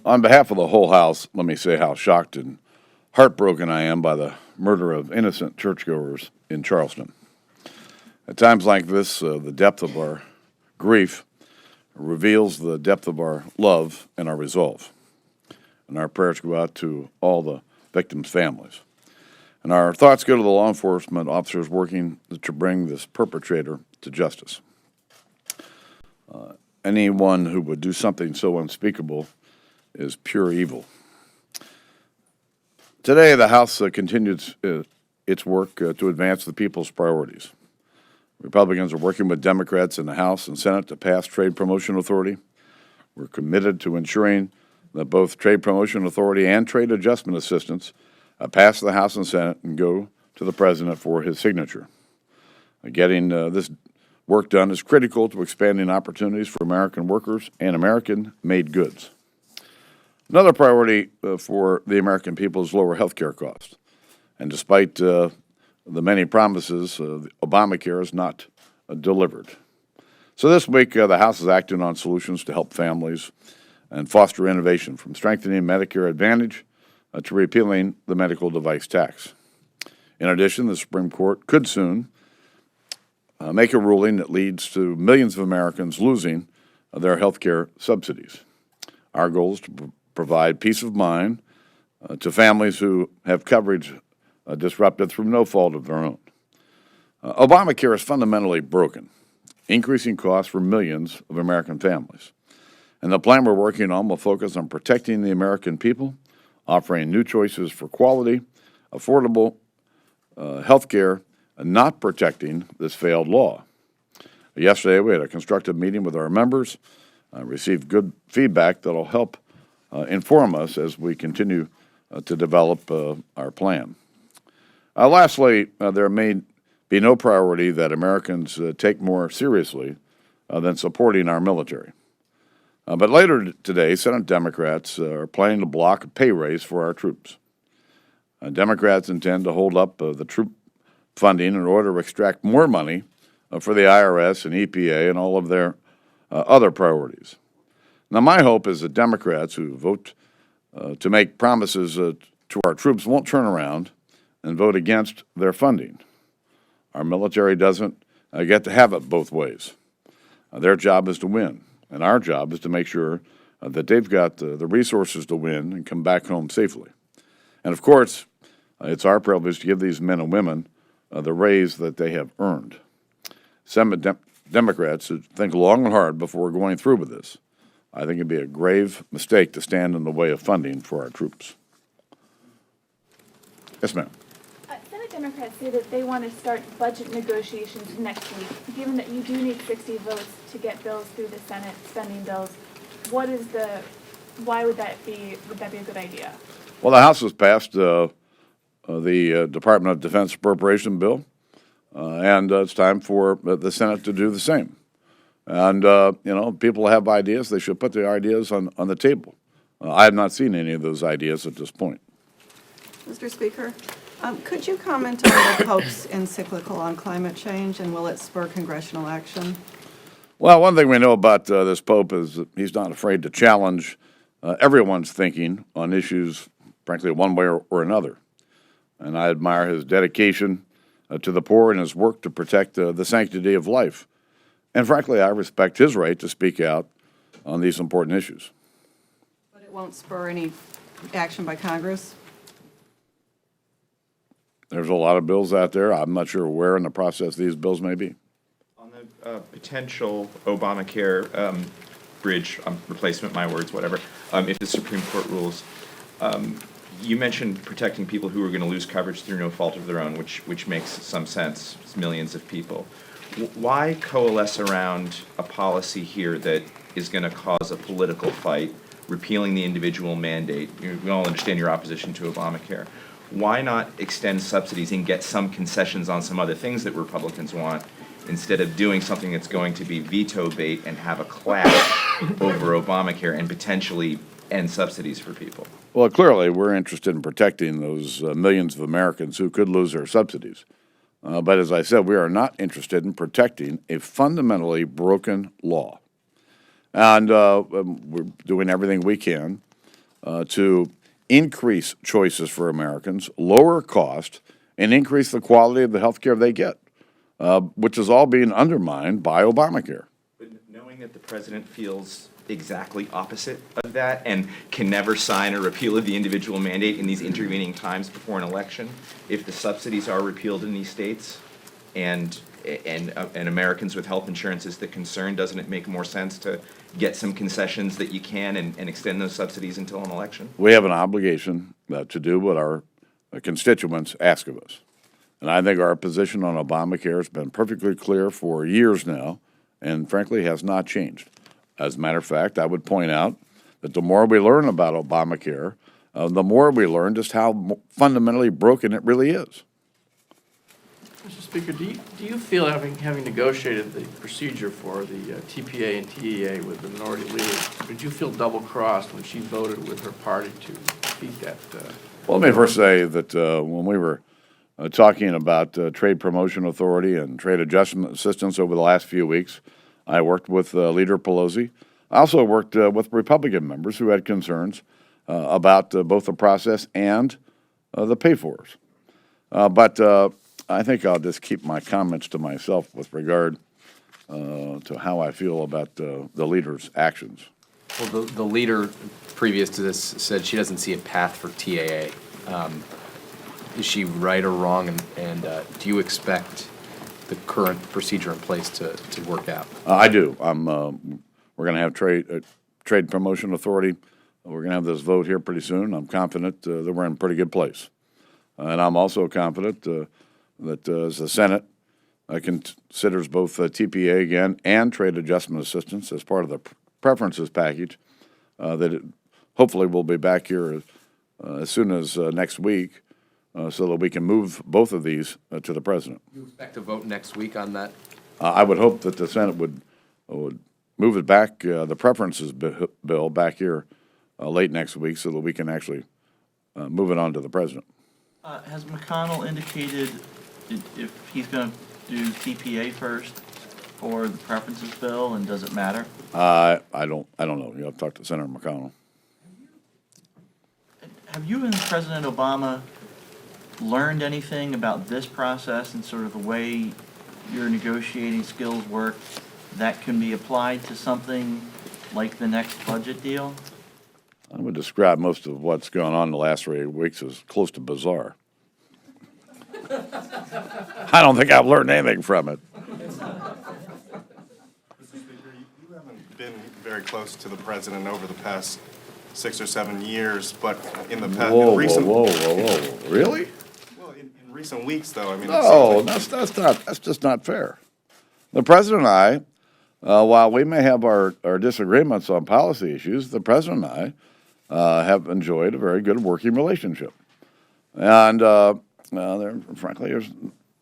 On behalf of the whole House, let me say how shocked and heartbroken I am by the murder of innocent churchgoers in Charleston. At times like this, the depth of our grief reveals the depth of our love and our resolve. And our prayers go out to all the victims' families. And our thoughts go to the law enforcement officers working to bring this perpetrator to justice. Anyone who would do something so unspeakable is pure evil. Today, the House continued its work to advance the people's priorities. Republicans are working with Democrats in the House and Senate to pass Trade Promotion Authority. We're committed to ensuring that both Trade Promotion Authority and Trade Adjustment Assistance pass the House and Senate and go to the President for his signature. Getting this work done is critical to expanding opportunities for American workers and American-made goods. Another priority for the American people is lower health care costs. And despite the many promises, Obamacare is not delivered. So this week, the House is acting on solutions to help families and foster innovation, from strengthening Medicare Advantage to repealing the medical device tax. In addition, the Supreme Court could soon make a ruling that leads to millions of Americans losing their health care subsidies. Our goal is to provide peace of mind to families who have coverage disrupted through no fault of their own. Obamacare is fundamentally broken, increasing costs for millions of American families. And the plan we're working on will focus on protecting the American people, offering new choices for quality, affordable health care, and not protecting this failed law. Yesterday, we had a constructive meeting with our members, received good feedback that will help inform us as we continue to develop our plan. Lastly, there may be no priority that Americans take more seriously than supporting our military. But later today, Senate Democrats are planning to block a pay raise for our troops. Democrats intend to hold up the troop funding in order to extract more money for the IRS and EPA and all of their other priorities. Now, my hope is that Democrats who vote to make promises to our troops won't turn around and vote against their funding. Our military doesn't get to have it both ways. Their job is to win, and our job is to make sure that they've got the resources to win and come back home safely. And of course, it's our privilege to give these men and women the raise that they have earned. Some Democrats should think long and hard before going through with this. I think it'd be a grave mistake to stand in the way of funding for our troops. Yes, ma'am. Senate Democrats say that they want to start budget negotiations next week. Given that you do need 60 votes to get bills through the Senate, spending bills, why would that be a good idea? Well, the House has passed the Department of Defense appropriation bill, and it's time for the Senate to do the same. And, people have ideas. They should put their ideas on the table. I have not seen any of those ideas at this point. Mr. Speaker, could you comment on the Pope's encyclical on climate change, and will it spur congressional action? Well, one thing we know about this Pope is that he's not afraid to challenge everyone's thinking on issues, frankly, one way or another. And I admire his dedication to the poor and his work to protect the sanctity of life. And frankly, I respect his right to speak out on these important issues. But it won't spur any action by Congress? There's a lot of bills out there. I'm not sure where in the process these bills may be. On the potential Obamacare bridge replacement, my words, whatever, if the Supreme Court rules, you mentioned protecting people who are going to lose coverage through no fault of their own, which makes some sense. It's millions of people. Why coalesce around a policy here that is going to cause a political fight, repealing the individual mandate? We all understand your opposition to Obamacare. Why not extend subsidies and get some concessions on some other things that Republicans want, instead of doing something that's going to be veto bait and have a clash over Obamacare and potentially end subsidies for people? Well, clearly, we're interested in protecting those millions of Americans who could lose their subsidies. But as I said, we are not interested in protecting a fundamentally broken law. And we're doing everything we can to increase choices for Americans, lower cost, and increase the quality of the health care they get, which is all being undermined by Obamacare. But knowing that the president feels exactly opposite of that and can never sign a repeal of the individual mandate in these intervening times before an election, if the subsidies are repealed in these states and Americans with health insurance is the concern, doesn't it make more sense to get some concessions that you can and extend those subsidies until an election? We have an obligation to do what our constituents ask of us. And I think our position on Obamacare has been perfectly clear for years now, and frankly has not changed. As a matter of fact, I would point out that the more we learn about Obamacare, the more we learn just how fundamentally broken it really is. Mr. Speaker, do you feel, having negotiated the procedure for the TPA and TEA with the minority leader, did you feel double-crossed when she voted with her party to defeat that? Well, let me first say that when we were talking about Trade Promotion Authority and Trade Adjustment Assistance over the last few weeks, I worked with Leader Pelosi. I also worked with Republican members who had concerns about both the process and the pay-fors. But I think I'll just keep my comments to myself with regard to how I feel about the leader's actions. Well, the leader previous to this said she doesn't see a path for TAA. Is she right or wrong, and do you expect the current procedure in place to work out? I do. We're going to have Trade Promotion Authority. We're going to have this vote here pretty soon. I'm confident that we're in a pretty good place. And I'm also confident that as the Senate considers both TPA again and trade adjustment assistance as part of the preferences package, that it hopefully will be back here as soon as next week so that we can move both of these to the president. Do you expect to vote next week on that? I would hope that the Senate would move it back, the preferences bill back here late next week so that we can actually move it on to the president. Has McConnell indicated if he's going to do TPA first or the preferences bill, and does it matter? I don't know. You have to talk to Senator McConnell. Have you and President Obama learned anything about this process and sort of the way your negotiating skills work that can be applied to something like the next budget deal? I would describe most of what's gone on in the last 3 weeks as close to bizarre. I don't think I've learned anything from it. Mr. Speaker, you haven't been very close to the president over the past 6 or 7 years, but in the past, Whoa, in recent, whoa, whoa, whoa, whoa. Really? well, in recent weeks, though, I mean, it No, seems like that's just not fair. The president and I, while we may have our disagreements on policy issues, the president and I have enjoyed a very good working relationship. And frankly,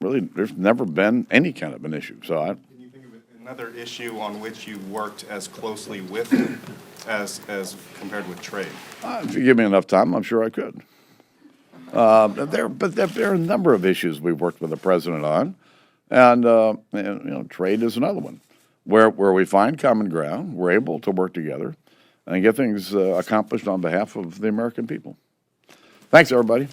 there's never been any kind of an issue. So Can you think of another issue on which you worked as closely with him as compared with trade? If you give me enough time, I'm sure I could. But there are a number of issues we've worked with the president on, and trade is another one, where we find common ground, we're able to work together and get things accomplished on behalf of the American people. Thanks, everybody.